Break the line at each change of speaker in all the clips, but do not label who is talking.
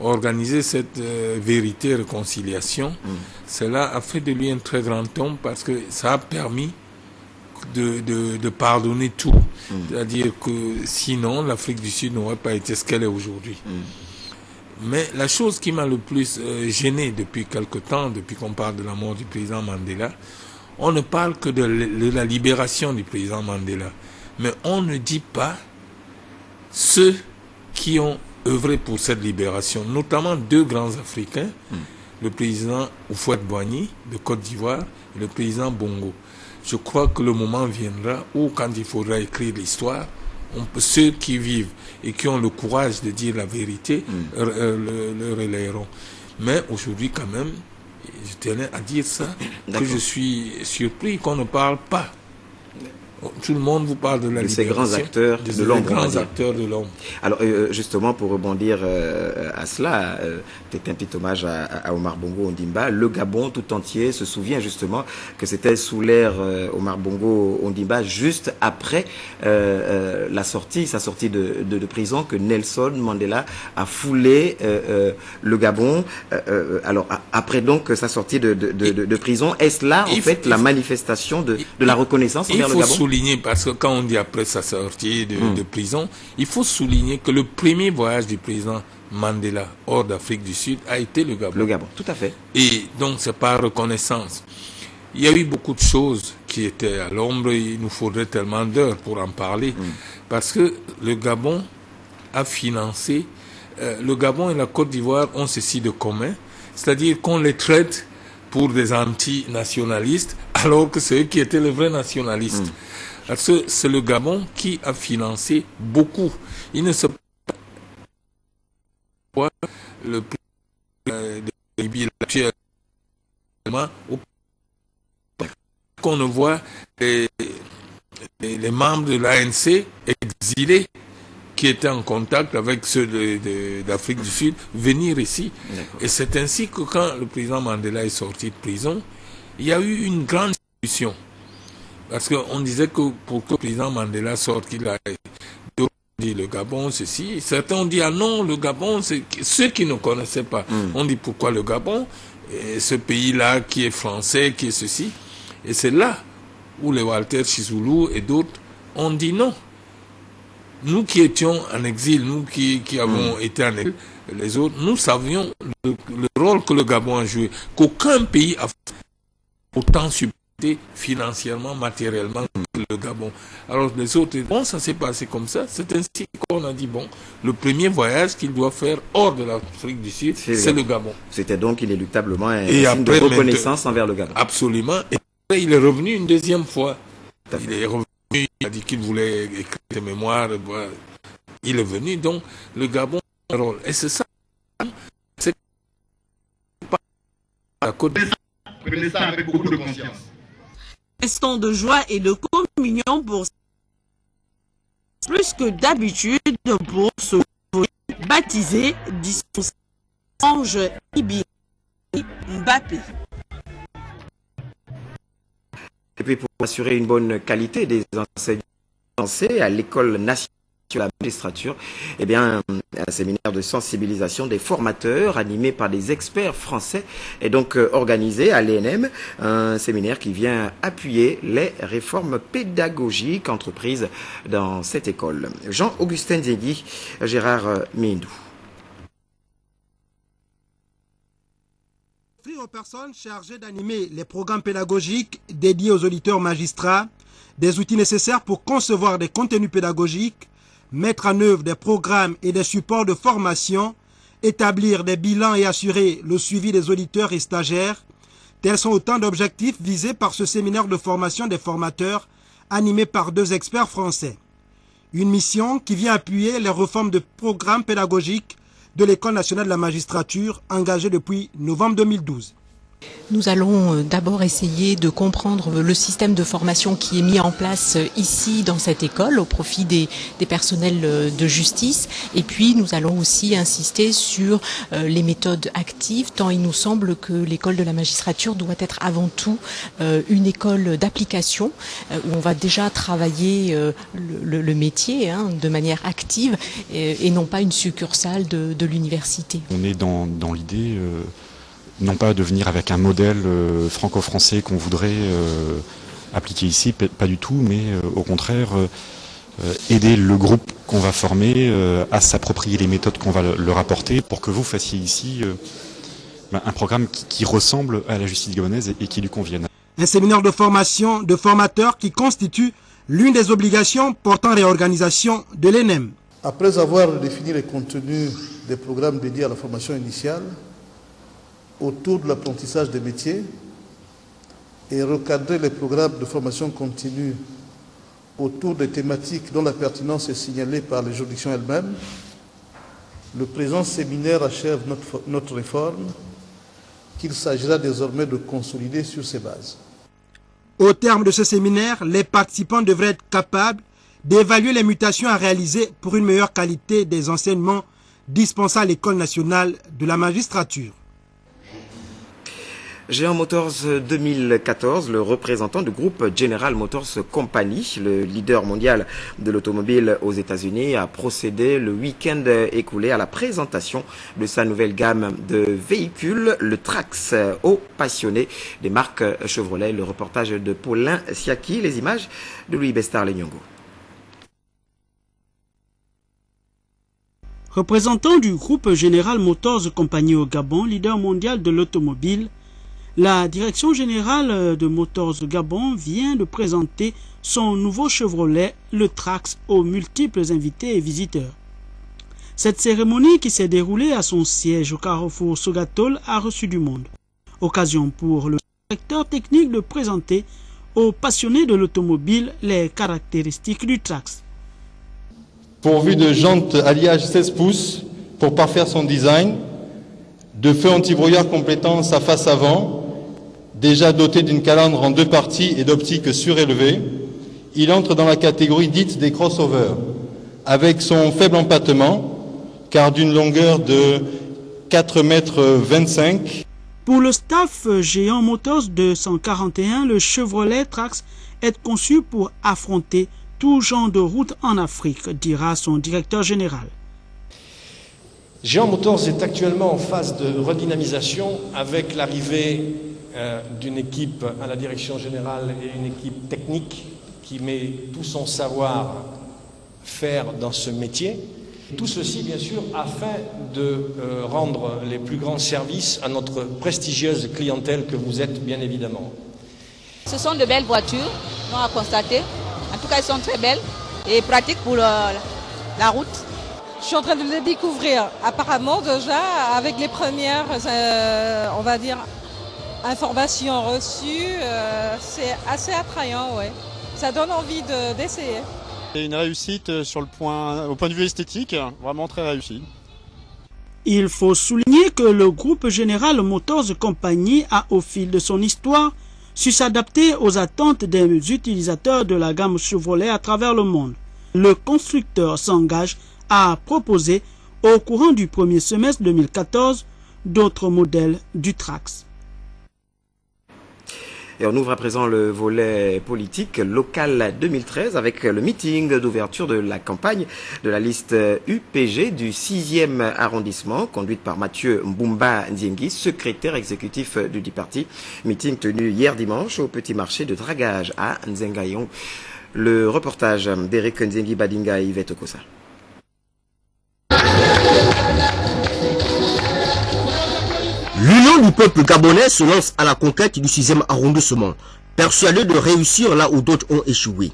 organisé cette vérité et réconciliation, cela a fait de lui un très grand homme parce que ça a permis de pardonner tout. C'est-à-dire que sinon, l'Afrique du Sud n'aurait pas été ce qu'elle est aujourd'hui. Mais la chose qui m'a le plus gêné depuis quelque temps, depuis qu'on parle de la mort du président Mandela, on ne parle que de la libération du président Mandela. Mais on ne dit pas ceux qui ont œuvré pour cette libération, notamment deux grands Africains, le président Houphouët-Boigny de Côte d'Ivoire et le président Bongo. Je crois que le moment viendra où, quand il faudra écrire l'histoire, ceux qui vivent et qui ont le courage de dire la vérité le relayeront. Mais aujourd'hui, quand même, je tenais à dire ça, que je suis surpris qu'on ne parle pas. Tout le monde vous parle de la libération,
ces grands acteurs de l'ombre.
Grands acteurs de l'ombre.
Alors, justement, pour rebondir à cela, peut-être un petit hommage à Omar Bongo Ondimba. Le Gabon tout entier se souvient justement que c'était sous l'ère Omar Bongo Ondimba, juste après sa sortie de prison, que Nelson Mandela a foulé le Gabon. Alors, après donc sa sortie de prison, est-ce là, en fait, la manifestation de la reconnaissance envers le Gabon?
Parce que quand on dit après sa sortie de prison, il faut souligner que le premier voyage du président Mandela hors d'Afrique du Sud a été le Gabon.
Le Gabon, tout à fait.
Et donc c'est par reconnaissance. Il y a eu beaucoup de choses qui étaient à l'ombre, il nous faudrait tellement d'heures pour en parler, parce que le Gabon a financé, le Gabon et la Côte d'Ivoire ont ceci de commun, c'est-à-dire qu'on les traite pour des anti-nationalistes, alors que c'est eux qui étaient les vrais nationalistes. Parce que c'est le Gabon qui a financé beaucoup. Il ne se pas le prix de Libye actuellement qu'on ne voit les membres de l'ANC exilés qui étaient en contact avec ceux d'Afrique du Sud venir ici. Et c'est ainsi que quand le président Mandela est sorti de prison, il y a eu une grande discussion. Parce qu'on disait que pour que le président Mandela sorte, il a dit le Gabon, ceci. Certains ont dit, ah non, le Gabon, c'est ceux qui ne connaissaient pas. On dit, pourquoi le Gabon? Et ce pays-là qui est français, qui est ceci. Et c'est là où les Walter Chizoulou et d'autres ont dit non. Nous qui étions en exil, nous qui avons été en exil, les autres, nous savions le rôle que le Gabon a joué. Qu'aucun pays a autant supporté financièrement, matériellement que le Gabon. Alors les autres, bon, ça s'est passé comme ça. C'est ainsi qu'on a dit, bon, le premier voyage qu'il doit faire hors de l'Afrique du Sud, c'est le Gabon.
C'était donc inéluctablement un signe de reconnaissance envers le Gabon.
Absolument. Et après, il est revenu une deuxième fois. Il est revenu, il a dit qu'il voulait écrire des mémoires. Il est venu, donc le Gabon a un rôle. Et c'est ça. C'est pas à côté.
Prenez ça avec beaucoup de conscience.
Instant de joie et de communion pour plus que d'habitude pour ce baptisé Ange Ibi Mbappé.
Et puis pour assurer une bonne qualité des enseignements français à l'école nationale de la magistrature, eh bien, un séminaire de sensibilisation des formateurs animé par des experts français est donc organisé à l'ENM, un séminaire qui vient appuyer les réformes pédagogiques entreprises dans cette école. Jean-Augustin Zégui, Gérard Mindou.
Offrir aux personnes chargées d'animer les programmes pédagogiques dédiés aux auditeurs magistrats des outils nécessaires pour concevoir des contenus pédagogiques, mettre en œuvre des programmes et des supports de formation, établir des bilans et assurer le suivi des auditeurs et stagiaires, tels sont autant d'objectifs visés par ce séminaire de formation des formateurs animé par deux experts français. Une mission qui vient appuyer les réformes de programmes pédagogiques de l'École nationale de la magistrature engagée depuis novembre 2012.
Nous allons d'abord essayer de comprendre le système de formation qui est mis en place ici dans cette école au profit des personnels de justice. Et puis nous allons aussi insister sur les méthodes actives, tant il nous semble que l'école de la magistrature doit être avant tout une école d'application où on va déjà travailler le métier de manière active et non pas une succursale de l'université.
On est dans l'idée non pas de venir avec un modèle franco-français qu'on voudrait appliquer ici, pas du tout, mais au contraire aider le groupe qu'on va former à s'approprier les méthodes qu'on va leur apporter pour que vous fassiez ici un programme qui ressemble à la justice gabonaise et qui lui convienne.
Un séminaire de formation de formateurs qui constitue l'une des obligations portant réorganisation de l'ENEM.
Après avoir défini les contenus des programmes dédiés à la formation initiale, autour de l'apprentissage des métiers et recadrer les programmes de formation continue autour des thématiques dont la pertinence est signalée par les juridictions elles-mêmes, le présent séminaire achève notre réforme qu'il s'agira désormais de consolider sur ces bases.
Au terme de ce séminaire, les participants devraient être capables d'évaluer les mutations à réaliser pour une meilleure qualité des enseignements dispensés à l'École nationale de la magistrature.
Géant Motors 2014, le représentant du groupe General Motors Company, le leader mondial de l'automobile aux États-Unis, a procédé le week-end écoulé à la présentation de sa nouvelle gamme de véhicules, le Trax, aux passionnés des marques Chevrolet. Le reportage de Paulin Siaki, les images de Louis Bestar-Lenyongo.
Représentant du groupe General Motors Company au Gabon, leader mondial de l'automobile, la direction générale de Motors Gabon vient de présenter son nouveau Chevrolet, le Trax, aux multiples invités et visiteurs. Cette cérémonie qui s'est déroulée à son siège au Carrefour Sogatol a reçu du monde. Occasion pour le directeur technique de présenter aux passionnés de l'automobile les caractéristiques du Trax.
Pourvu de jantes alliage 16 pouces pour parfaire son design, de feux anti-brouillard complétant sa face avant, déjà doté d'une calandre en 2 parties et d'optique surélevée, il entre dans la catégorie dite des crossovers, avec son faible empattement, car d'une longueur de 4,25 m.
Pour le staff Géant Motors 241, le Chevrolet Trax est conçu pour affronter tout genre de route en Afrique, dira son directeur général.
Géant Motors est actuellement en phase de redynamisation avec l'arrivée d'une équipe à la direction générale et une équipe technique qui met tout son savoir-faire dans ce métier. Tout ceci, bien sûr, afin de rendre les plus grands services à notre prestigieuse clientèle que vous êtes, bien évidemment.
Ce sont de belles voitures, on a constaté. En tout cas, elles sont très belles et pratiques pour la route.
Je suis en train de le découvrir. Apparemment, déjà, avec les premières, on va dire, informations reçues, c'est assez attrayant, ouais. Ça donne envie d'essayer.
C'est une réussite au point de vue esthétique, vraiment très réussie.
Il faut souligner que le groupe General Motors Company a, au fil de son histoire, su s'adapter aux attentes des utilisateurs de la gamme Chevrolet à travers le monde. Le constructeur s'engage à proposer, au courant du premier semestre 2014, d'autres modèles du Trax.
Et on ouvre à présent le volet politique local 2013 avec le meeting d'ouverture de la campagne de la liste UPG du 6e arrondissement, conduite par Mathieu Mbumba Ndiengi, secrétaire exécutif du dit parti. Meeting tenu hier dimanche au petit marché de dragage à Nzengayon. Le reportage d'Eric Ndiengi Badinga et Yvette Okosa.
L'Union du peuple gabonais se lance à la conquête du 6e arrondissement, persuadé de réussir là où d'autres ont échoué.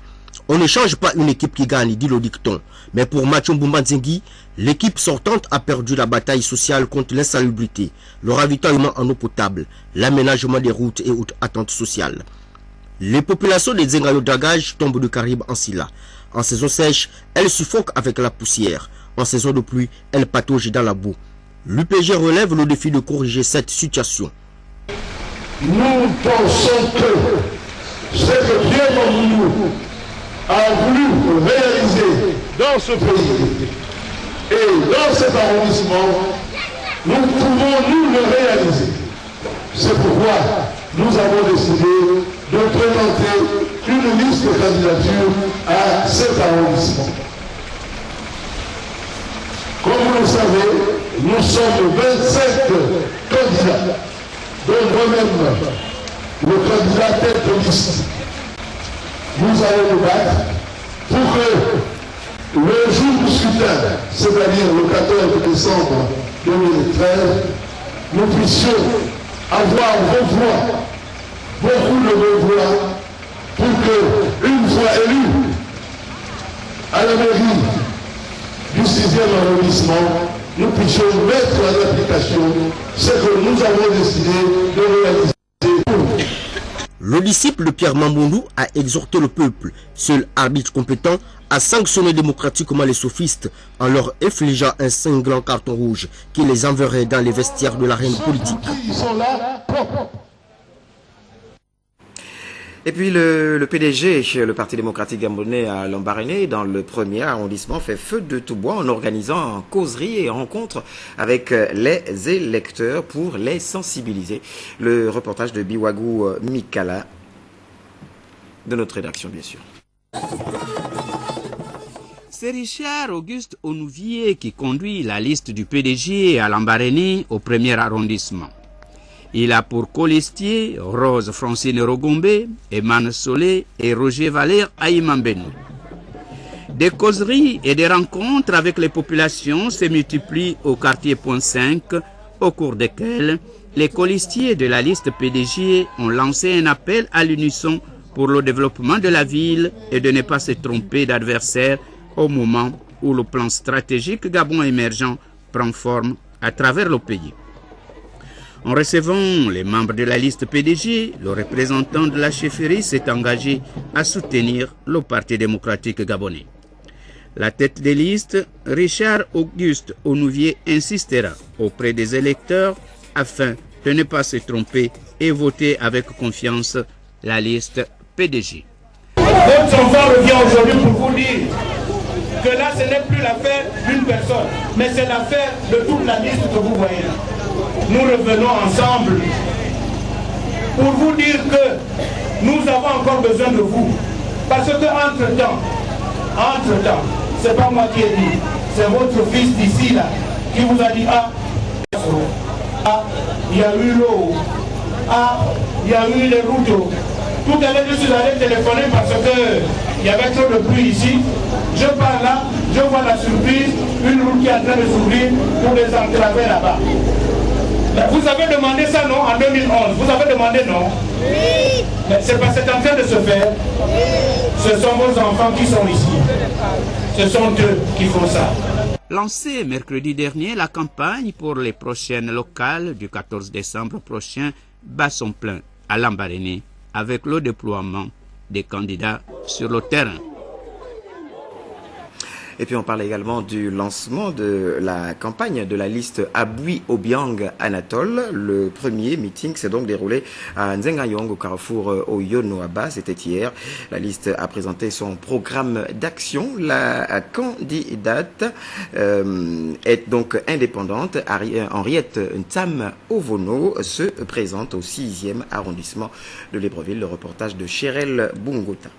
On ne change pas une équipe qui gagne, dit le dicton. Mais pour Mathieu Mbumba Ndiengi, l'équipe sortante a perdu la bataille sociale contre l'insalubrité, le ravitaillement en eau potable, l'aménagement des routes et autres attentes sociales. Les populations des Nzengayo Dragage tombent du Caraïbe en Silla. En saison sèche, elles suffoquent avec la poussière. En saison de pluie, elles pataugent dans la boue. L'UPG relève le défi de corriger cette situation.
nous pensons que ce que Pierre Mamboundou a voulu réaliser dans ce pays et dans cet arrondissement, nous pouvons nous le réaliser. C'est pourquoi nous avons décidé de présenter une liste de candidatures à cet arrondissement. Comme vous le savez, nous sommes 27 candidats, dont moi-même, le candidat tête de liste. Nous allons nous battre pour que le jour du scrutin, c'est-à-dire le 14 décembre 2013, nous puissions avoir vos voix, beaucoup de vos voix, pour que, une fois élus à la mairie du 6e arrondissement, nous puissions mettre en application ce que nous avons décidé de réaliser.
Le disciple de Pierre Mamboundou a exhorté le peuple, seul arbitre compétent, à sanctionner démocratiquement les sophistes en leur infligeant un cinglant carton rouge qui les enverrait dans les vestiaires de l'arène politique.
Et puis le PDG, le Parti démocratique gabonais à Lambaréné, dans le 1er arrondissement, fait feu de tout bois en organisant causeries et rencontres avec les électeurs pour les sensibiliser. Le reportage de Biwagou Mikala, de notre rédaction bien sûr.
C'est Richard Auguste Onouvier qui conduit la liste du PDG à Lambaréné au 1er arrondissement. Il a pour colistiers Rose Francine Rogombe, Emmanuel Solé et Roger Valère Aïmambénou. Des causeries et des rencontres avec les populations se multiplient au quartier Point 5, au cours desquelles les colistiers de la liste PDG ont lancé un appel à l'unisson pour le développement de la ville et de ne pas se tromper d'adversaires au moment où le plan stratégique Gabon émergent prend forme à travers le pays. En recevant les membres de la liste PDG, le représentant de la chefferie s'est engagé à soutenir le Parti démocratique gabonais. La tête des listes, Richard Auguste Onouvier, insistera auprès des électeurs afin de ne pas se tromper et voter avec confiance la liste PDG.
Votre enfant revient aujourd'hui pour vous dire que là, ce n'est plus l'affaire d'une personne, mais c'est l'affaire de toute la liste que vous voyez là. Nous revenons ensemble pour vous dire que nous avons encore besoin de vous. Parce que entre-temps, c'est pas moi qui ai dit, c'est votre fils d'ici là qui vous a dit il y a eu l'eau, il y a eu les routes. Tout à l'heure, je suis allé téléphoner parce qu'il y avait trop de pluie ici. Je pars là, je vois la surprise, une route qui est en train de s'ouvrir pour les entraver là-bas. Vous avez demandé ça, non, en 2011. Vous avez demandé, non? Oui. Mais c'est parce que c'est en train de se faire. Oui. Ce sont vos enfants qui sont ici. Ce sont eux qui font ça.
Lancée mercredi dernier, la campagne pour les prochaines locales du 14 décembre prochain bat son plein à Lambaréné avec le déploiement des candidats sur le terrain.
Et puis on parle également du lancement de la campagne de la liste Abui Obiang Anatole. Le premier meeting s'est donc déroulé à Nzengayong au carrefour Oyonoaba. C'était hier. La liste a présenté son programme d'action. La candidate est donc indépendante. Henriette Ntam Ovono se présente au 6e arrondissement de Libreville. Le reportage de Chérel Bungota.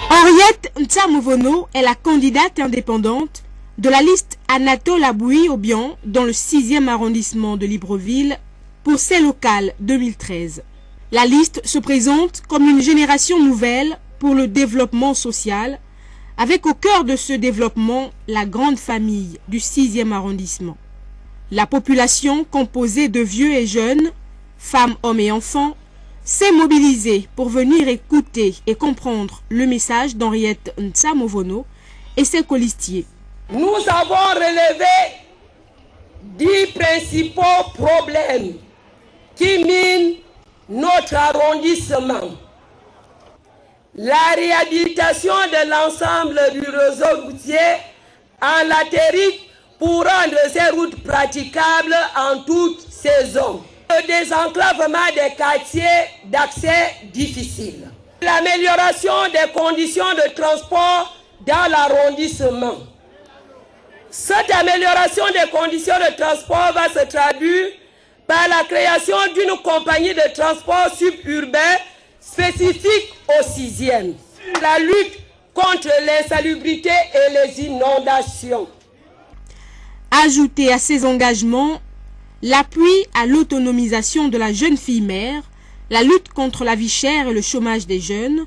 Henriette Ntsamovono est la candidate indépendante de la liste Anatole Abui Obiang dans le 6e arrondissement de Libreville pour ces locales 2013. La liste se présente comme une génération nouvelle pour le développement social, avec au cœur de ce développement la grande famille du 6e arrondissement. La population composée de vieux et jeunes, femmes, hommes et enfants, s'est mobilisée pour venir écouter et comprendre le message d'Henriette Ntsamovono et ses colistiers.
Nous avons relevé 10 principaux problèmes qui minent notre arrondissement. La réhabilitation de l'ensemble du réseau routier en latérite pour rendre ces routes praticables en toute saison. Le désenclavement des quartiers d'accès difficiles. L'amélioration des conditions de transport dans l'arrondissement. Cette amélioration des conditions de transport va se traduire par la création d'une compagnie de transport suburbain spécifique au 6e. La lutte contre l'insalubrité et les inondations.
Ajouter à ces engagements l'appui à l'autonomisation de la jeune fille mère, la lutte contre la vie chère et le chômage des jeunes,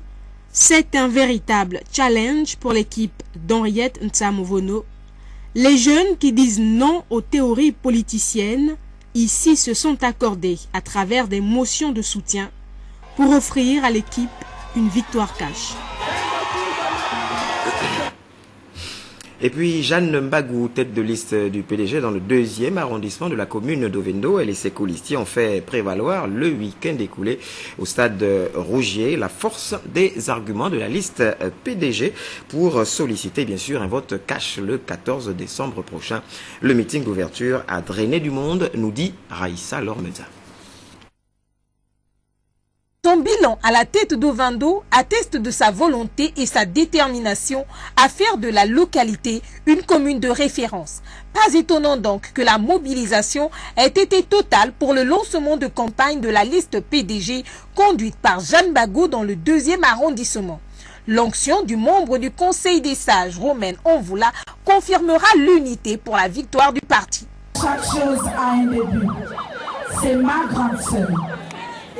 c'est un véritable challenge pour l'équipe d'Henriette Ntsamovono. Les jeunes qui disent non aux théories politiciennes, ici se sont accordés à travers des motions de soutien pour offrir à l'équipe une victoire cash.
Et puis Jeanne Mbagou, tête de liste du PDG dans le 2e arrondissement de la commune d'Ovendo, elle et ses colistiers ont fait prévaloir le week-end écoulé au stade Rougier la force des arguments de la liste PDG pour solliciter bien sûr un vote cash le 14 décembre prochain. Le meeting d'ouverture a drainé du monde, nous dit Raïssa Lormeza.
Son bilan à la tête d'Ovendo atteste de sa volonté et sa détermination à faire de la localité une commune de référence. Pas étonnant donc que la mobilisation ait été totale pour le lancement de campagne de la liste PDG conduite par Jeanne Mbagou dans le 2e arrondissement. L'onction du membre du Conseil des sages, Romaine Onvoula, confirmera l'unité pour la victoire du parti.
Chaque chose a un début. C'est ma grande sœur.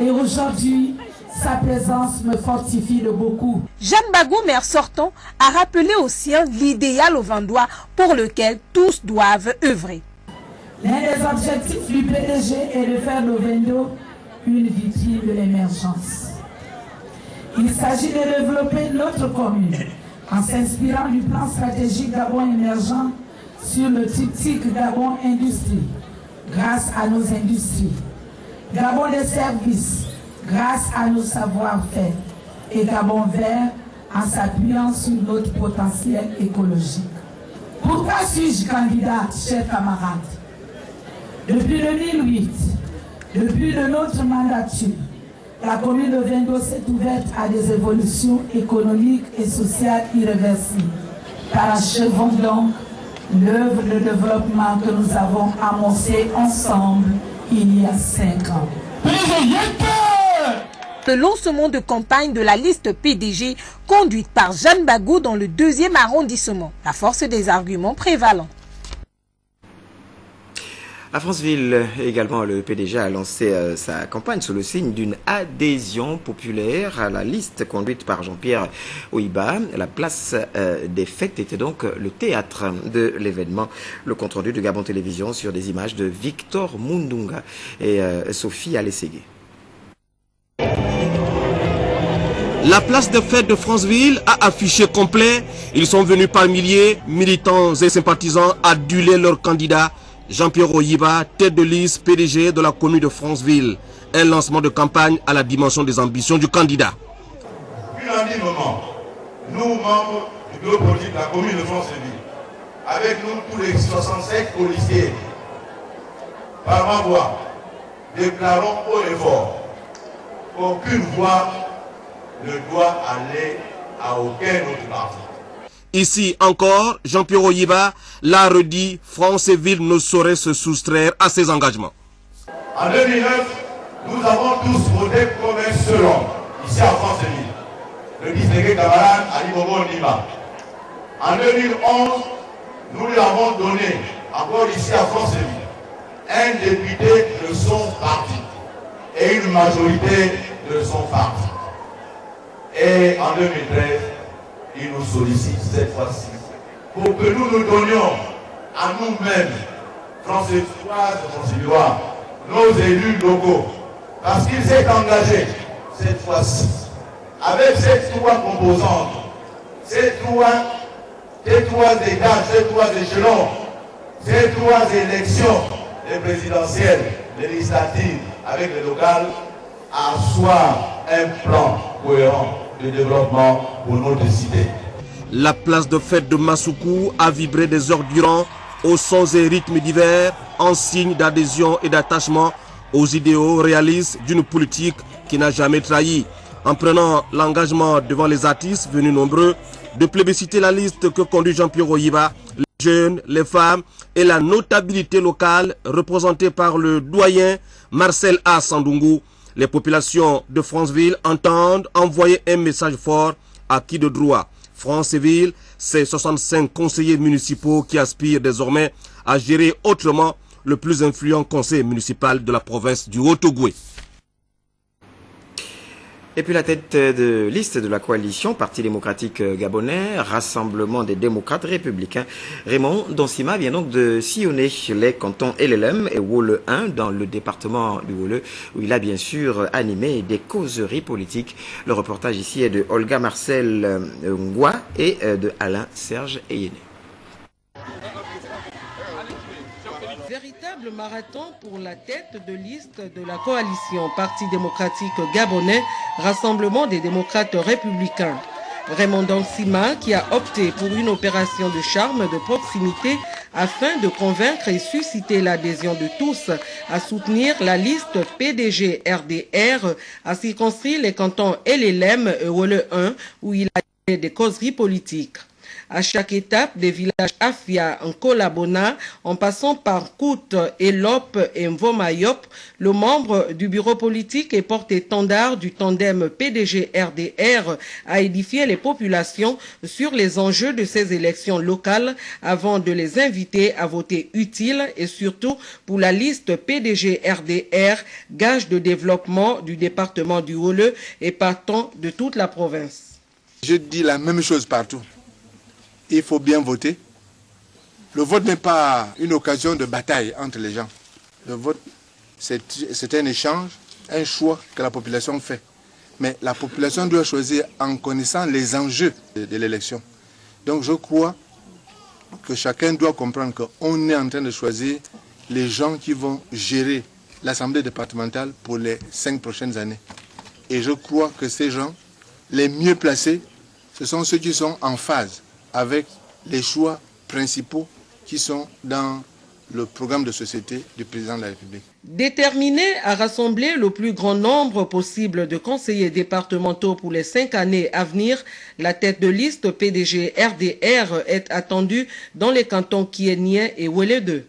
Et aujourd'hui, sa présence me fortifie de beaucoup.
Jeanne Mbagou, maire sortant, a rappelé aux siens l'idéal ovendois pour lequel tous doivent œuvrer.
L'un des objectifs du PDG est de faire d'Ovendo une vitrine de l'émergence. Il s'agit de développer notre commune en s'inspirant du plan stratégique Gabon émergent sur le triptyque Gabon Industrie, grâce à nos industries. Gabon des services, grâce à nos savoir-faire, et Gabon vert en s'appuyant sur notre potentiel écologique. Pourquoi suis-je candidate, chers camarades? Depuis 2008, depuis de notre mandature, la commune d'Ovendo s'est ouverte à des évolutions économiques et sociales irréversibles. Parachevons donc l'œuvre de développement que nous avons amorcée ensemble il y a 5 ans.
Le lancement de campagne de la liste PDG conduite par Jeanne Mbagou dans le 2e arrondissement. La force des arguments prévalents.
À Franceville, également, le PDG a lancé sa campagne sous le signe d'une adhésion populaire à la liste conduite par Jean-Pierre Oiba. La place des fêtes était donc le théâtre de l'événement. Le compte-rendu de Gabon Télévision sur des images de Victor Mundunga et Sophie Alességué.
La place des fêtes de Franceville a affiché complet. Ils sont venus par milliers, militants et sympathisants, aduler leur candidat Jean-Pierre Oyiba, tête de liste PDG de la commune de Franceville. Un lancement de campagne à la dimension des ambitions du candidat.
Unanimement, nous, membres du bureau politique de la commune de Franceville, avec nous tous les 65 policiers, par ma voix, déclarons haut et fort qu'aucune voix ne doit aller à aucun autre parti.
Ici encore, Jean-Pierre Oyiba l'a redit, Franceville ne saurait se soustraire à ses engagements.
En 2009, nous avons tous voté comme un seul homme, ici à Franceville, le distingué camarade Ali Bobo Ndima. En 2011, nous lui avons donné, encore ici à Franceville, un député de son parti et une majorité de son parti. Et en 2013, il nous sollicite cette fois-ci pour que nous nous donnions à nous-mêmes, Francésoises et Francillois, nos élus locaux, parce qu'il s'est engagé cette fois-ci avec ces 3 composantes, ces trois étages, ces 3 échelons, ces 3 élections, les présidentielles, les législatives avec les locales, à asseoir un plan cohérent de développement pour notre cité.
La place de fête de Massoukou a vibré des heures durant aux sons et rythmes divers, en signe d'adhésion et d'attachement aux idéaux réalistes d'une politique qui n'a jamais trahi. En prenant l'engagement devant les artistes venus nombreux de plébisciter la liste que conduit Jean-Pierre Oyiba, les jeunes, les femmes et la notabilité locale représentée par le doyen Marcel A. Sandungu, les populations de Franceville entendent envoyer un message fort à qui de droit. Franceville, c'est 65 conseillers municipaux qui aspirent désormais à gérer autrement le plus influent conseil municipal de la province du Haut-Ogooué.
Et puis la tête de liste de la coalition Parti démocratique gabonais, Rassemblement des démocrates républicains, Raymond Donsima vient donc de sillonner les cantons LLM et Wole 1 dans le département du Wole, où il a bien sûr animé des causeries politiques. Le reportage ici est de Olga Marcel Ngwa et de Alain Serge Eyene.
Véritable marathon pour la tête de liste de la coalition Parti démocratique gabonais, Rassemblement des démocrates républicains. Raymond Donsima qui a opté pour une opération de charme de proximité afin de convaincre et susciter l'adhésion de tous à soutenir la liste PDG-RDR a circonscrit les cantons LLM et Wole 1 où il a fait des causeries politiques. À chaque étape des villages Afia, Nkolabona, en passant par Kout, Elop et Mvomayop, le membre du bureau politique et porte-étendard du tandem PDG-RDR a édifié les populations sur les enjeux de ces élections locales avant de les inviter à voter utile et surtout pour la liste PDG-RDR, gage de développement du département du Wole et partant de toute la province.
Je dis la même chose partout. Il faut bien voter. Le vote n'est pas une occasion de bataille entre les gens. Le vote, c'est un échange, un choix que la population fait. Mais la population doit choisir en connaissant les enjeux de l'élection. Donc je crois que chacun doit comprendre qu'on est en train de choisir les gens qui vont gérer l'Assemblée départementale pour les 5 prochaines années. Et je crois que ces gens, les mieux placés, ce sont ceux qui sont en phase avec les choix principaux qui sont dans le programme de société du président de la République.
Déterminé à rassembler le plus grand nombre possible de conseillers départementaux pour les 5 années à venir, la tête de liste PDG-RDR est attendue dans les cantons Kienien et Wole 2.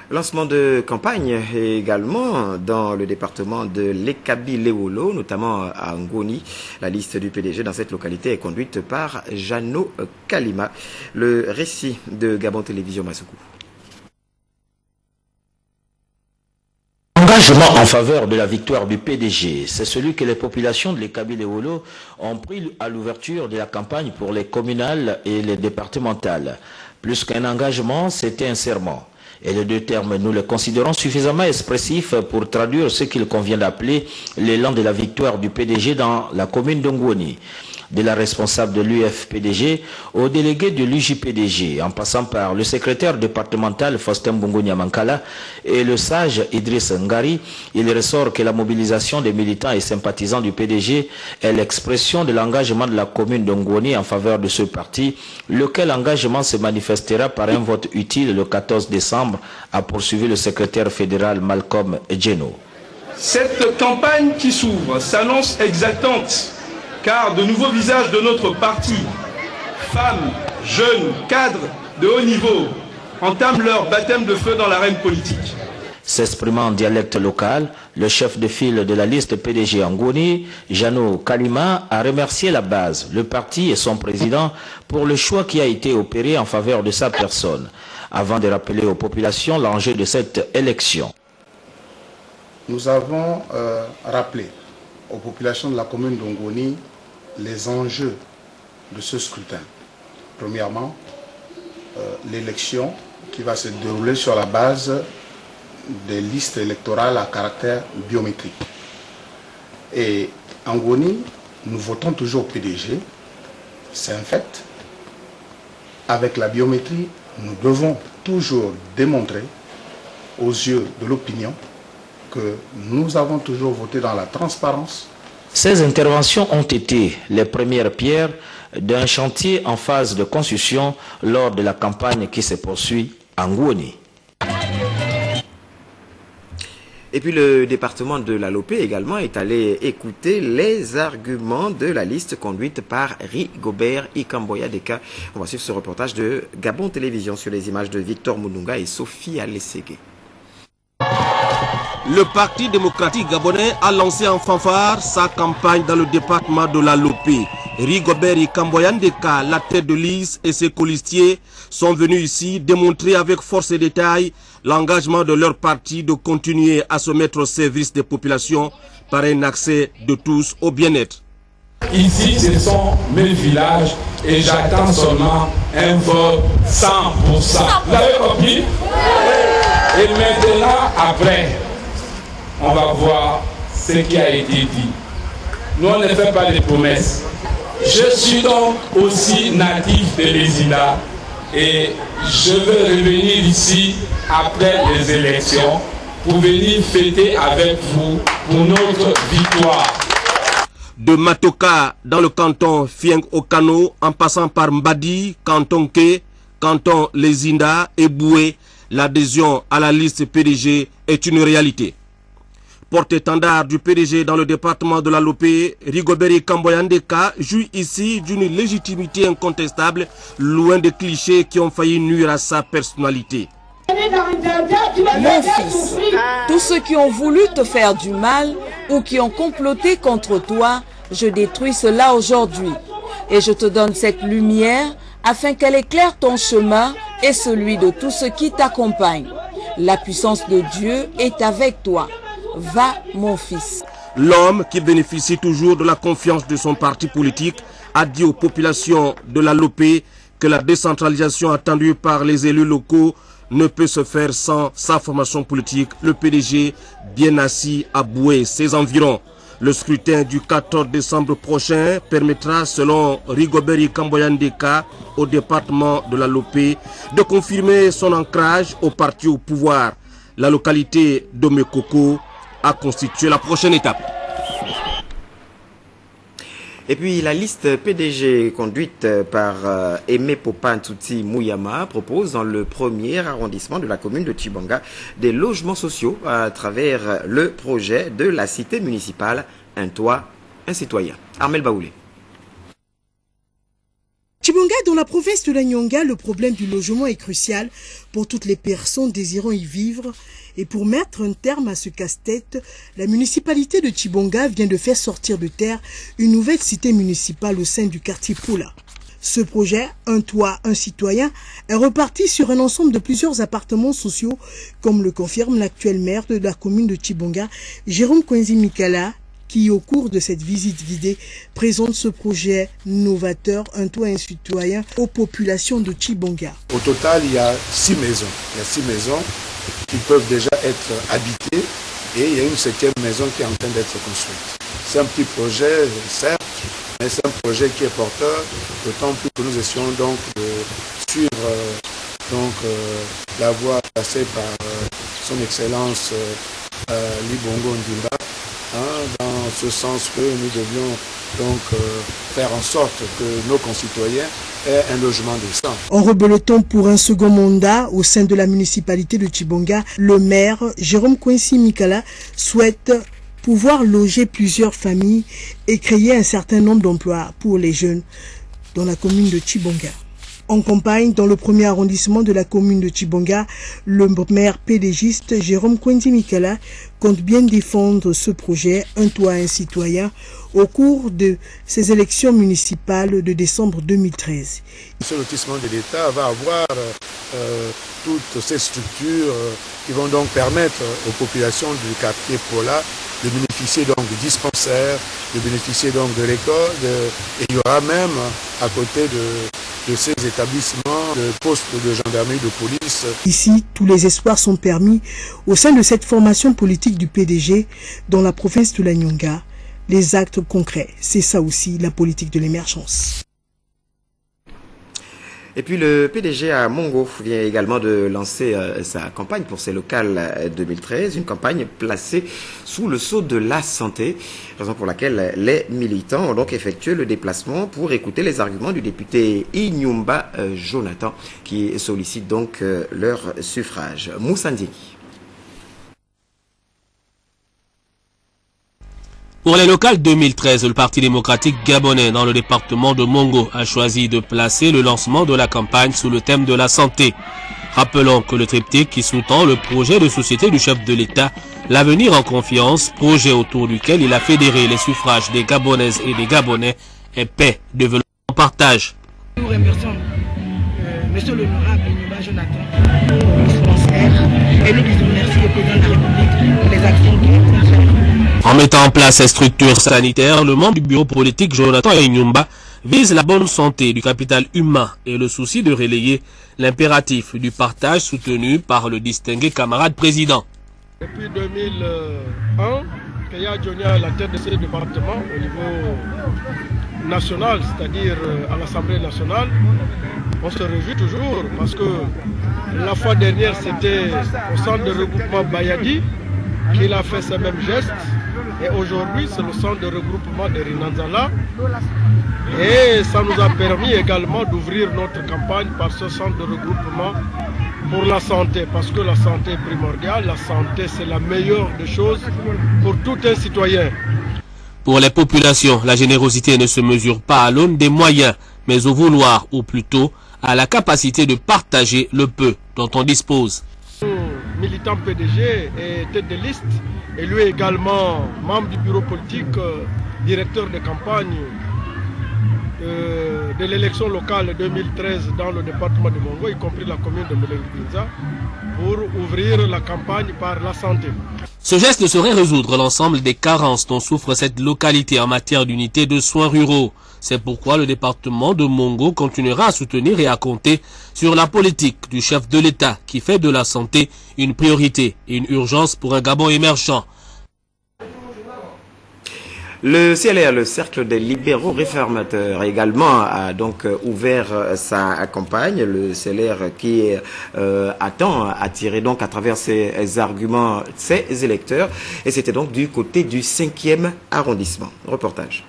Lancement de campagne également dans le département de l'Ekabi-Lewolo, notamment à Ngoni. La liste du PDG dans cette localité est conduite par Jeannot Kalima. Le récit de Gabon Télévision Massoukou.
L'engagement en faveur de la victoire du PDG, c'est celui que les populations de l'Ekabi-Lewolo ont pris à l'ouverture de la campagne pour les communales et les départementales. Plus qu'un engagement, c'était un serment. Et les deux termes, nous les considérons suffisamment expressifs pour traduire ce qu'il convient d'appeler l'élan de la victoire du PDG dans la commune d'Ongoni. De la responsable de l'UFPDG au délégué de l'UJPDG, en passant par le secrétaire départemental Faustin Bungonia Mankala et le sage Idriss Ngari, il ressort que la mobilisation des militants et sympathisants du PDG est l'expression de l'engagement de la commune d'Ongoni en faveur de ce parti, lequel engagement se manifestera par un vote utile le 14 décembre, a poursuivi le secrétaire fédéral Malcolm Djeno.
Cette campagne qui s'ouvre s'annonce exaltante, car de nouveaux visages de notre parti, femmes, jeunes, cadres de haut niveau, entament leur baptême de feu dans l'arène politique.
S'exprimant en dialecte local, le chef de file de la liste PDG Ngoni, Jeannot Kalima, a remercié la base, le parti et son président pour le choix qui a été opéré en faveur de sa personne, avant de rappeler aux populations l'enjeu de cette élection.
Nous avons rappelé aux populations de la commune d'Ongoni les enjeux de ce scrutin. Premièrement, l'élection qui va se dérouler sur la base des listes électorales à caractère biométrique. Et en Ngoni, nous votons toujours au PDG, c'est un fait. Avec la biométrie, nous devons toujours démontrer aux yeux de l'opinion que nous avons toujours voté dans la transparence.
Ces interventions ont été les premières pierres d'un chantier en phase de construction lors de la campagne qui se poursuit à Ngouoni.
Et puis le département de la Lopé également est allé écouter les arguments de la liste conduite par Rigobert Ikamboya Deka. On va suivre ce reportage de Gabon Télévision sur les images de Victor Moununga et Sophie Alességué.
Le Parti démocratique gabonais a lancé en fanfare sa campagne dans le département de la Lopé. Rigobert Ikamboya Deka, la tête de liste et ses colistiers sont venus ici démontrer avec force et détail l'engagement de leur parti de continuer à se mettre au service des populations par un accès de tous au bien-être.
Ici, ce sont mes villages et j'attends seulement un vote 100%. Vous avez compris? Et maintenant, après, on va voir ce qui a été dit. Nous, on ne fait pas de promesses. Je suis donc aussi natif de l'Ésina et je veux revenir ici après les élections pour venir fêter avec vous pour notre victoire.
De Matoka dans le canton Fieng-Okano en passant par Mbadi, canton Ke, canton Lezinda et Boué, l'adhésion à la liste PDG est une réalité. Porte-étendard du PDG dans le département de la Lopé, Rigobert Ikamboya Deka jouit ici d'une légitimité incontestable, loin des clichés qui ont failli nuire à sa personnalité.
Mon fils, tous ceux qui ont voulu te faire du mal ou qui ont comploté contre toi, je détruis cela aujourd'hui. Et je te donne cette lumière afin qu'elle éclaire ton chemin et celui de tous ceux qui t'accompagnent. La puissance de Dieu est avec toi. Va, mon fils.
L'homme qui bénéficie toujours de la confiance de son parti politique a dit aux populations de la Lopé que la décentralisation attendue par les élus locaux ne peut se faire sans sa formation politique, le PDG bien assis à Boué, ses environs. Le scrutin du 14 décembre prochain permettra, selon Rigobert Ikamboya Deka, au département de la Lopé, de confirmer son ancrage au parti au pouvoir. La localité de Mekoko a constitué la prochaine étape.
Et puis la liste PDG conduite par Aimé Popa Ntouti Mouyama propose dans le premier arrondissement de la commune de Tchibanga des logements sociaux à travers le projet de la cité municipale Un toit, un citoyen. Armel Baoulé.
Tchibanga, dans la province de la Nyonga, le problème du logement est crucial pour toutes les personnes désirant y vivre. Et pour mettre un terme à ce casse-tête, la municipalité de Tchibanga vient de faire sortir de terre une nouvelle cité municipale au sein du quartier Poula. Ce projet, Un toit, un citoyen, est reparti sur un ensemble de plusieurs appartements sociaux, comme le confirme l'actuel maire de la commune de Tchibanga, Jérôme Kwenzi Mikala, qui, au cours de cette visite guidée, présente ce projet novateur, Un toit, un citoyen, aux populations de Tchibanga.
Au total, il y a 6 maisons. Il y a 6 maisons qui peuvent déjà être habitées et il y a une 7e maison qui est en train d'être construite. C'est un petit projet, certes, mais c'est un projet qui est porteur, d'autant plus que nous essayons donc de suivre la voie passée par son Excellence Libongo Ndimba, dans ce sens que nous devions donc faire en sorte que nos concitoyens aient un logement décent.
En rebelotant pour un second mandat au sein de la municipalité de Tchibanga, le maire Jérôme Kwenzi Mikala souhaite pouvoir loger plusieurs familles et créer un certain nombre d'emplois pour les jeunes dans la commune de Tchibanga. En campagne, dans le premier arrondissement de la commune de Tchibanga, le maire pédégiste Jérôme Kwenzi Mikala compte bien défendre ce projet Un toit, un citoyen au cours de ces élections municipales de décembre 2013.
Ce lotissement de l'État va avoir toutes ces structures qui vont donc permettre aux populations du quartier Pola de bénéficier donc de dispensaires, de bénéficier donc de l'école, et il y aura même à côté de ces établissements de postes de gendarmerie, de police.
Ici, tous les espoirs sont permis au sein de cette formation politique du PDG dans la province de la Nyonga. Les actes concrets, c'est ça aussi la politique de l'émergence.
Et puis le PDG à Mongo vient également de lancer sa campagne pour ses locales 2013, une campagne placée sous le sceau de la santé, raison pour laquelle les militants ont donc effectué le déplacement pour écouter les arguments du député Inyumba Jonathan qui sollicite donc leur suffrage. Moussandi.
Pour les locales 2013, le Parti démocratique gabonais dans le département de Mongo a choisi de placer le lancement de la campagne sous le thème de la santé. Rappelons que le triptyque qui sous-tend le projet de société du chef de l'État, l'avenir en confiance, projet autour duquel il a fédéré les suffrages des Gabonaises et des Gabonais, est paix, développement, partage.
Nous remercions Monsieur l'honorable Inyumba Jonathan pour son transfert et nous disons merci au président de la République pour les actions qu'il a faites.
En mettant en place ces structures sanitaires, le membre du bureau politique Jonathan Inyumba vise la bonne santé du capital humain et le souci de relayer l'impératif du partage soutenu par le distingué camarade président.
Depuis 2001, Kaya Johnny a la tête de ce département au niveau national, c'est-à-dire à l'Assemblée nationale. On se réjouit toujours parce que la fois dernière c'était au centre de regroupement Bayadi qu'il a fait ces mêmes gestes. Et aujourd'hui, c'est le centre de regroupement de Rinanzala. Et ça nous a permis également d'ouvrir notre campagne par ce centre de regroupement pour la santé. Parce que la santé est primordiale. La santé, c'est la meilleure des choses pour tout un citoyen.
Pour les populations, la générosité ne se mesure pas à l'aune des moyens, mais au vouloir, ou plutôt à la capacité de partager le peu dont on dispose.
Militant PDG et tête de liste, et lui également membre du bureau politique, directeur de campagne de l'élection locale 2013 dans le département de Mongo, y compris la commune de Moulin-Binza, pour ouvrir la campagne par la santé.
Ce geste saurait résoudre l'ensemble des carences dont souffre cette localité en matière d'unité de soins ruraux. C'est pourquoi le département de Mongo continuera à soutenir et à compter sur la politique du chef de l'État qui fait de la santé une priorité et une urgence pour un Gabon émergent.
Le CLR, le Cercle des libéraux réformateurs, également a donc ouvert sa campagne. Le CLR qui attend attirer donc à travers ses arguments ses électeurs. Et c'était donc du côté du 5e arrondissement. Reportage.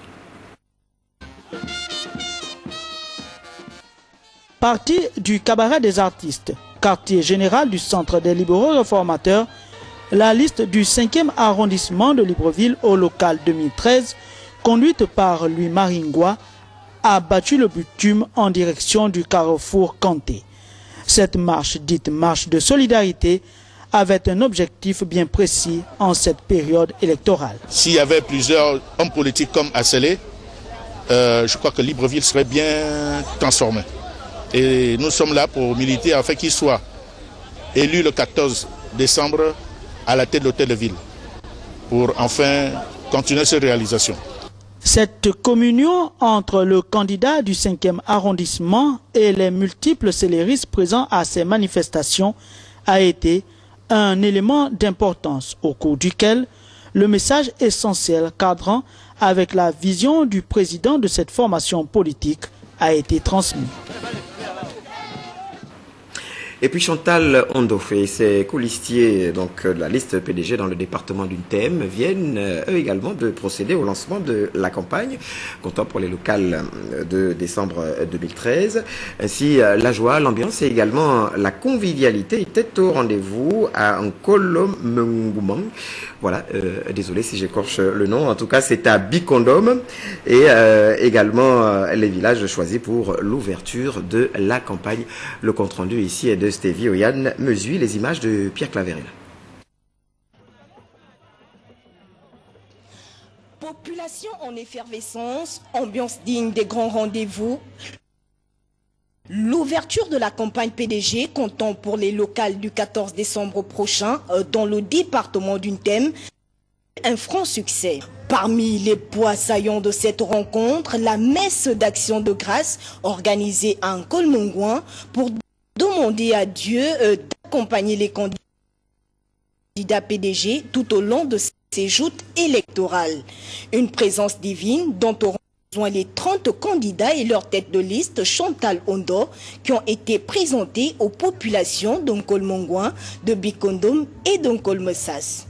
Parti du cabaret des artistes, quartier général du Centre des libéraux réformateurs, la liste du 5e arrondissement de Libreville au local 2013, conduite par Louis Maringua, a battu le bitume en direction du carrefour Kanté. Cette marche, dite marche de solidarité, avait un objectif bien précis en cette période électorale.
S'il y avait plusieurs hommes politiques comme Asselé, je crois que Libreville serait bien transformé. Et nous sommes là pour militer afin qu'il soit élu le 14 décembre à la tête de l'hôtel de ville, pour enfin continuer ces réalisations.
Cette communion entre le candidat du 5e arrondissement et les multiples céléristes présents à ces manifestations a été un élément d'importance au cours duquel le message essentiel cadrant avec la vision du président de cette formation politique a été transmis.
Et puis Chantal Ondofé et ses colistiers donc, de la liste PDG dans le département d'une thème viennent eux également de procéder au lancement de la campagne, comptant pour les locales de décembre 2013. Ainsi, la joie, l'ambiance et également la convivialité étaient au rendez-vous à Nkolomengumang. Voilà, désolé si j'écorche le nom. En tout cas, c'est à Bikondom et également les villages choisis pour l'ouverture de la campagne. Le compte-rendu ici est de Stevie Oyan Mesui, les images de Pierre Claverel.
Population en effervescence, ambiance digne des grands rendez-vous. L'ouverture de la campagne PDG comptant pour les locales du 14 décembre prochain dans le département d'une thème, un franc succès. Parmi les points saillants de cette rencontre, la messe d'action de grâce organisée à Nkolomengouin pour demander à Dieu d'accompagner les candidats PDG tout au long de ces joutes électorales. Une présence divine dont on Les 30 candidats et leur tête de liste Chantal Ondo qui ont été présentés aux populations d'Onkolmongouin, de Bikondom et d'Onkolmessas.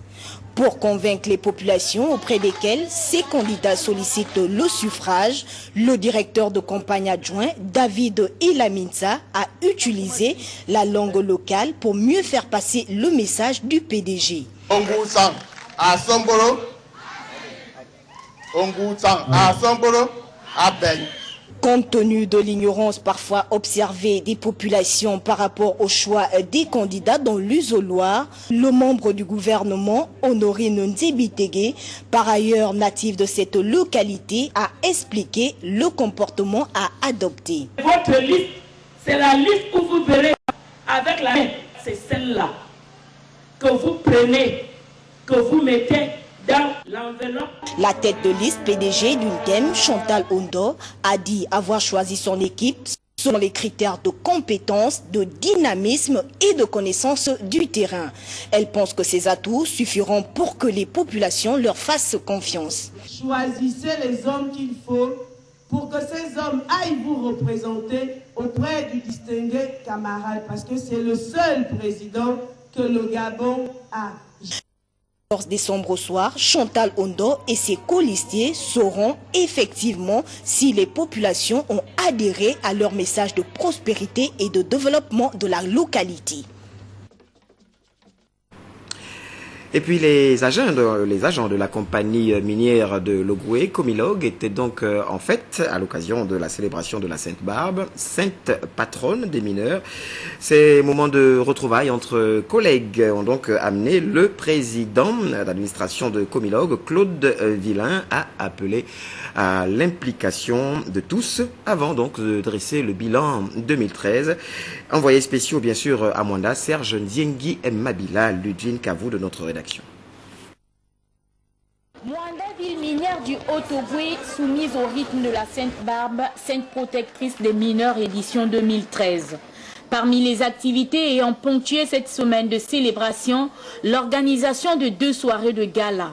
Pour convaincre les populations auprès desquelles ces candidats sollicitent le suffrage, le directeur de campagne adjoint David Ilaminsa a utilisé la langue locale pour mieux faire passer le message du PDG. Compte tenu de l'ignorance parfois observée des populations par rapport au choix des candidats dans l'Isoloir, le membre du gouvernement, Honorine Nzebitege, par ailleurs natif de cette localité, a expliqué le comportement à adopter.
Votre liste, c'est la liste où vous verrez avec la main, c'est celle-là que vous prenez, que vous mettez dans l'enveloppe.
La tête de liste PDG d'UNTEM, Chantal Ondo, a dit avoir choisi son équipe selon les critères de compétence, de dynamisme et de connaissance du terrain. Elle pense que ces atouts suffiront pour que les populations leur fassent confiance.
Choisissez les hommes qu'il faut pour que ces hommes aillent vous représenter auprès du distingué camarade, parce que c'est le seul président que le Gabon a.
Le 14 décembre au soir, Chantal Ondo et ses colistiers sauront effectivement si les populations ont adhéré à leur message de prospérité et de développement de la localité.
Et puis les agents de la compagnie minière de Logoué, Comilog, étaient donc en fait à l'occasion de la célébration de la Sainte Barbe, sainte patronne des mineurs. Ces moments de retrouvailles entre collègues ont donc amené le président d'administration de Comilog, Claude Villain, à appeler à l'implication de tous avant donc de dresser le bilan 2013. Envoyés spéciaux bien sûr à Mwanda, Serge Ndiengi Mabila, Ludwin Kavou de notre rédaction.
Mwanda, ville minière du Haut-Ogooué, soumise au rythme de la Sainte Barbe, sainte protectrice des mineurs édition 2013. Parmi les activités ayant ponctué cette semaine de célébration, l'organisation de 2 soirées de gala.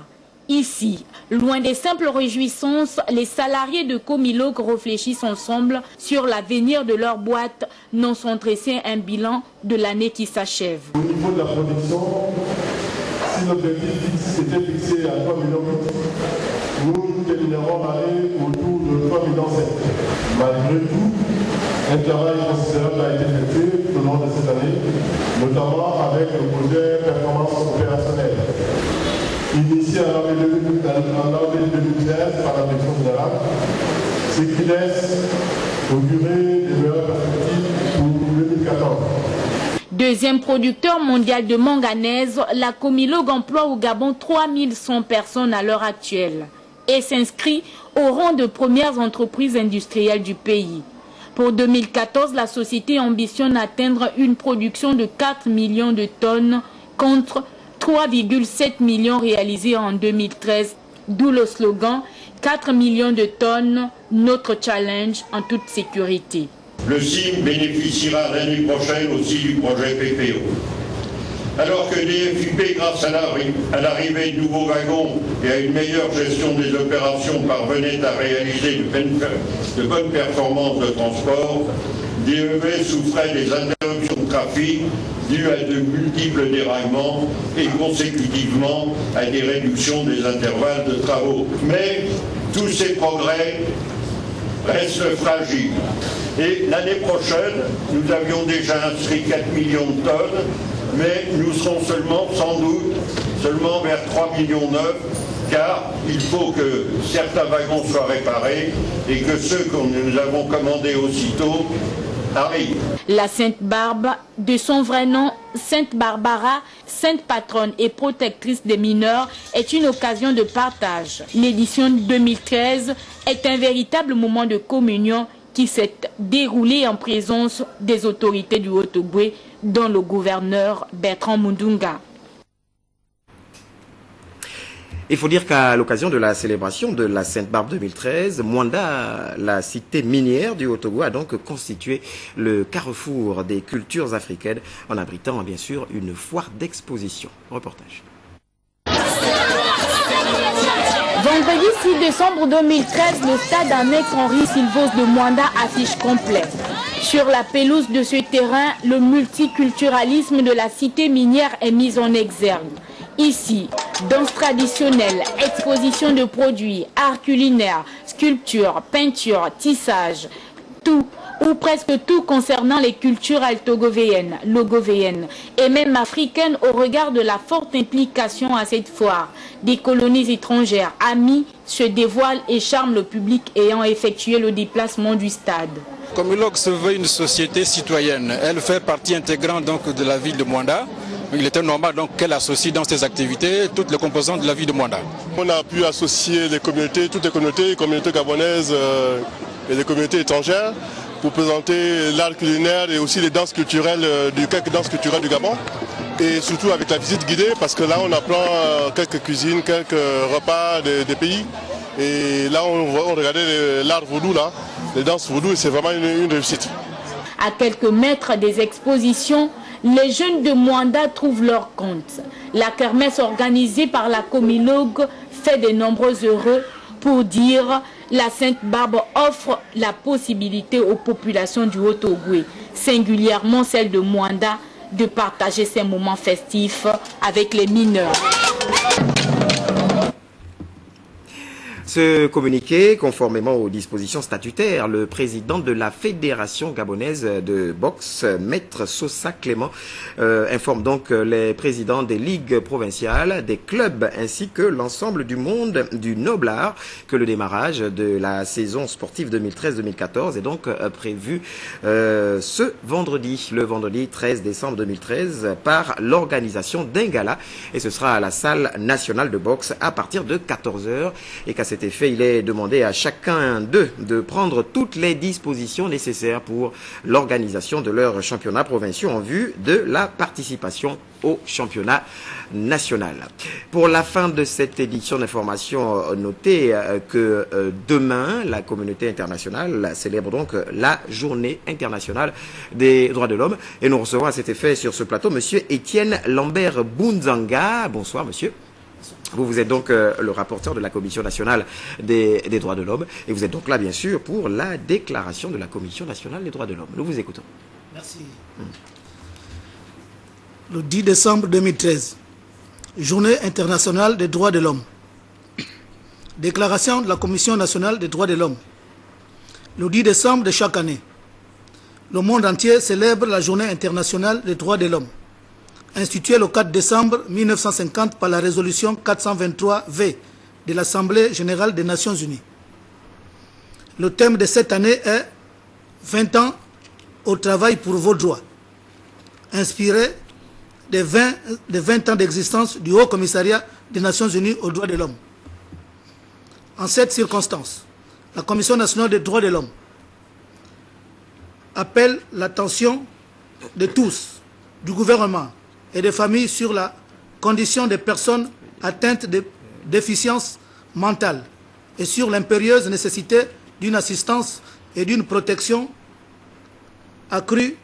Ici, loin des simples réjouissances, les salariés de Comilog réfléchissent ensemble sur l'avenir de leur boîte, non sans dresser un bilan de l'année qui s'achève.
Au niveau de la production, si l'objectif était fixé à 3 millions, nous terminerons l'année autour de 3 millions. Malgré tout, un travail considérable a été effectué tout au long de cette année, notamment avec le projet performance opérationnelle. Initié en avril 2013 par la direction générale, ce qui laisse augurer des meilleures perspectives pour 2014.
Deuxième producteur mondial de manganèse, la Comilog emploie au Gabon 3100 personnes à l'heure actuelle et s'inscrit au rang de premières entreprises industrielles du pays. Pour 2014, la société ambitionne d'atteindre une production de 4 millions de tonnes contre 3,7 millions réalisés en 2013, d'où le slogan 4 millions de tonnes, notre challenge en toute sécurité.
Le CIM bénéficiera l'année prochaine aussi du projet PPO. Alors que DFIP, grâce à l'arrivée de nouveaux wagons et à une meilleure gestion des opérations, parvenait à réaliser de bonnes performances de transport, DEV souffrait des interruptions de trafic dues à de multiples déraillements et consécutivement à des réductions des intervalles de travaux. Mais tous ces progrès restent fragiles. Et l'année prochaine, nous avions déjà inscrit 4 millions de tonnes, mais nous serons sans doute vers 3,9 millions, car il faut que certains wagons soient réparés et que ceux que nous avons commandés aussitôt arrivent.
La Sainte Barbe, de son vrai nom, Sainte Barbara, sainte patronne et protectrice des mineurs, est une occasion de partage. L'édition 2013 est un véritable moment de communion qui s'est déroulé en présence des autorités du Haut-Ogooué, dont le gouverneur Bertrand Mundunga.
Il faut dire qu'à l'occasion de la célébration de la Sainte Barbe 2013, Mwanda, la cité minière du Haut-Ogooué, a donc constitué le carrefour des cultures africaines en abritant bien sûr une foire d'exposition. Reportage.
Vendredi 6 décembre 2013, le stade annexe Henri Silvos de Mwanda affiche complet. Sur la pelouse de ce terrain, le multiculturalisme de la cité minière est mis en exergue. Ici, danse traditionnelle, exposition de produits, art culinaire, sculpture, peinture, tissage, tout ou presque tout concernant les cultures altogovéennes, logovéennes et même africaines au regard de la forte implication à cette foire des colonies étrangères amies se dévoilent et charment le public ayant effectué le déplacement du stade.
Comilog se veut une société citoyenne. Elle fait partie intégrante donc de la ville de Mwanda. Il était normal donc qu'elle associe dans ses activités toutes les composantes de la ville de Mwanda.
On a pu associer les communautés, toutes les communautés gabonaises et les communautés étrangères pour présenter l'art culinaire et aussi les danses culturelles, quelques danses culturelles du Gabon. Et surtout avec la visite guidée, parce que là on apprend quelques cuisines, quelques repas des pays. Et là on regardait l'art vaudou, là, les danses vaudou, et c'est vraiment une réussite.
À quelques mètres des expositions, les jeunes de Mwanda trouvent leur compte. La kermesse organisée par la Comilog fait de nombreux heureux pour dire la Sainte Barbe offre la possibilité aux populations du Haut-Ogooué, singulièrement celles de Mwanda, de partager ces moments festifs avec les mineurs.
Ce communiqué, conformément aux dispositions statutaires, le président de la Fédération gabonaise de boxe, Maître Sosa Clément, informe donc les présidents des ligues provinciales, des clubs ainsi que l'ensemble du monde du noble art que le démarrage de la saison sportive 2013-2014 est donc prévu ce vendredi, le vendredi 13 décembre 2013, par l'organisation d'un gala, et ce sera à la salle nationale de boxe à partir de 14h, et qu'à cet effet, il est demandé à chacun d'eux de prendre toutes les dispositions nécessaires pour l'organisation de leurs championnats provinciaux en vue de la participation au championnat national. Pour la fin de cette édition d'information, notez que demain, la communauté internationale célèbre donc la journée internationale des droits de l'homme, et nous recevons à cet effet sur ce plateau monsieur Étienne Lambert Bunzanga. Bonsoir monsieur. Vous êtes donc le rapporteur de la Commission nationale des droits de l'homme, et vous êtes donc là, bien sûr, pour la déclaration de la Commission nationale des droits de l'homme. Nous vous écoutons.
Merci. Le 10 décembre 2013, Journée internationale des droits de l'homme. Déclaration de la Commission nationale des droits de l'homme. Le 10 décembre de chaque année, le monde entier célèbre la Journée internationale des droits de l'homme, instituée le 4 décembre 1950 par la résolution 423-V de l'Assemblée générale des Nations unies. Le thème de cette année est « 20 ans au travail pour vos droits », inspiré des 20 ans d'existence du Haut Commissariat des Nations unies aux droits de l'homme. En cette circonstance, la Commission nationale des droits de l'homme appelle l'attention de tous, du gouvernement et des familles sur la condition des personnes atteintes de déficience mentale et sur l'impérieuse nécessité d'une assistance et d'une protection accrue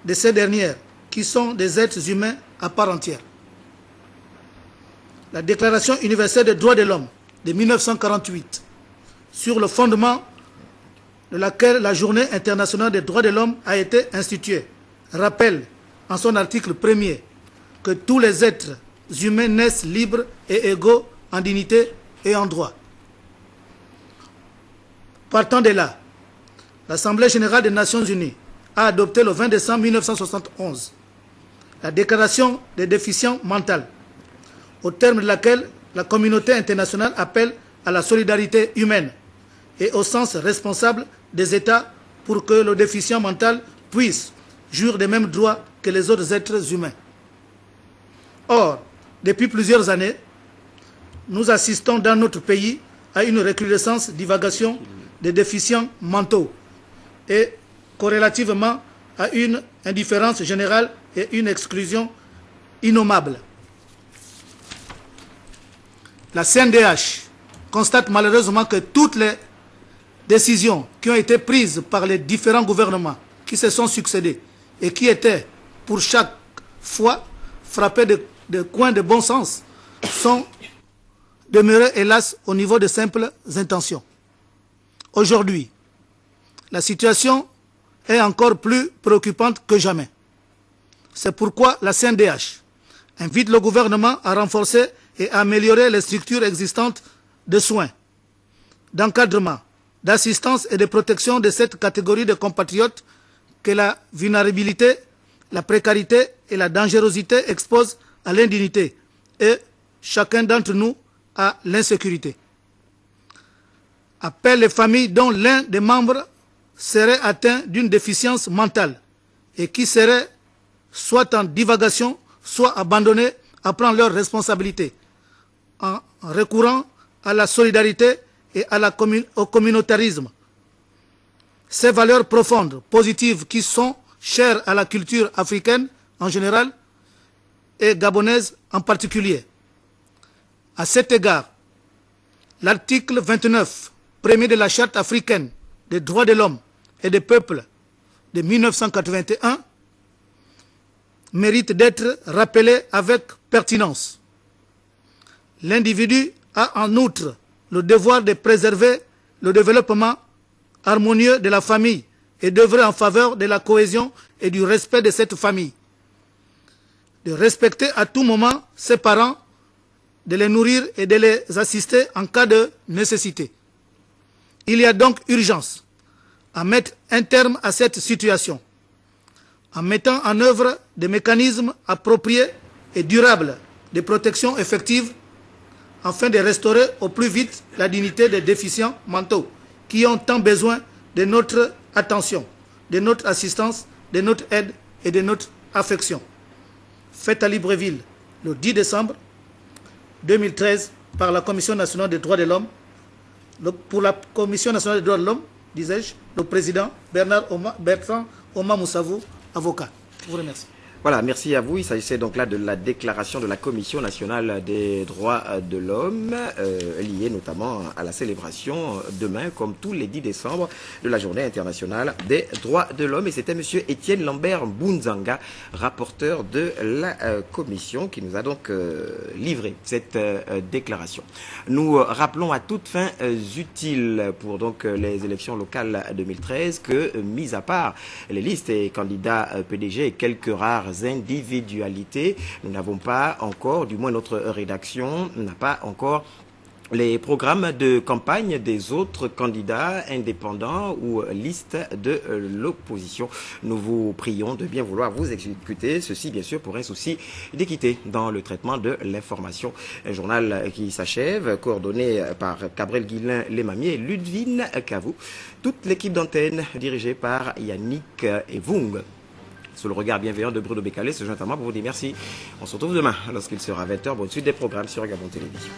de ces dernières, qui sont des êtres humains à part entière. La Déclaration universelle des droits de l'homme de 1948, sur le fondement de laquelle la Journée internationale des droits de l'homme a été instituée, rappelle en son article 1er que tous les êtres humains naissent libres et égaux en dignité et en droit. Partant de là, l'Assemblée générale des Nations unies a adopté le 20 décembre 1971 la Déclaration des déficients mentaux, au terme de laquelle la communauté internationale appelle à la solidarité humaine et au sens responsable des États pour que le déficient mental puisse jouir des mêmes droits que les autres êtres humains. Or, depuis plusieurs années, nous assistons dans notre pays à une recrudescence divagation des déficients mentaux et corrélativement à une indifférence générale et une exclusion innommable. La CNDH constate malheureusement que toutes les décisions qui ont été prises par les différents gouvernements qui se sont succédés et qui étaient pour chaque fois frappées de coins de bon sens sont demeurer hélas au niveau de simples intentions. Aujourd'hui, la situation est encore plus préoccupante que jamais. C'est pourquoi la CNDH invite le gouvernement à renforcer et à améliorer les structures existantes de soins, d'encadrement, d'assistance et de protection de cette catégorie de compatriotes que la vulnérabilité, la précarité et la dangerosité exposent à l'indignité et chacun d'entre nous à l'insécurité. Appelle les familles dont l'un des membres serait atteint d'une déficience mentale et qui seraient soit en divagation, soit abandonnés à prendre leurs responsabilités en recourant à la solidarité et au communautarisme. Ces valeurs profondes, positives, qui sont chères à la culture africaine en général et gabonaise en particulier. À cet égard, l'article 29, premier de la Charte africaine des droits de l'homme et des peuples de 1981, mérite d'être rappelé avec pertinence. L'individu a en outre le devoir de préserver le développement harmonieux de la famille et d'œuvrer en faveur de la cohésion et du respect de cette famille. De respecter à tout moment ses parents, de les nourrir et de les assister en cas de nécessité. Il y a donc urgence à mettre un terme à cette situation, en mettant en œuvre des mécanismes appropriés et durables de protection effective afin de restaurer au plus vite la dignité des déficients mentaux qui ont tant besoin de notre attention, de notre assistance, de notre aide et de notre affection. Faite à Libreville le 10 décembre 2013 par la Commission nationale des droits de l'homme. Pour la Commission nationale des droits de l'homme, disais-je, le président Bertrand Oma Moussavou, avocat. Je vous remercie.
Voilà, merci à vous. Il s'agissait donc là de la déclaration de la Commission nationale des droits de l'homme, liée notamment à la célébration demain, comme tous les 10 décembre, de la Journée internationale des droits de l'homme. Et c'était M. Étienne Lambert Bounzanga, rapporteur de la Commission, qui nous a donc livré cette déclaration. Nous rappelons à toutes fins utiles pour donc les élections locales 2013 que, mis à part les listes et candidats PDG et quelques rares individualités, nous n'avons pas encore, du moins notre rédaction n'a pas encore les programmes de campagne des autres candidats indépendants ou listes de l'opposition. Nous vous prions de bien vouloir vous exécuter, ceci bien sûr pour un souci d'équité dans le traitement de l'information. Un journal qui s'achève, coordonné par Cabrel Guillain Lemamier et Ludwine Cavou. Toute l'équipe d'antenne dirigée par Yannick Evung. Sous le regard bienveillant de Bruno Bécalé, se joint à moi pour vous dire merci. On se retrouve demain lorsqu'il sera 20h. Bonne suite des programmes sur Gabon Télévision.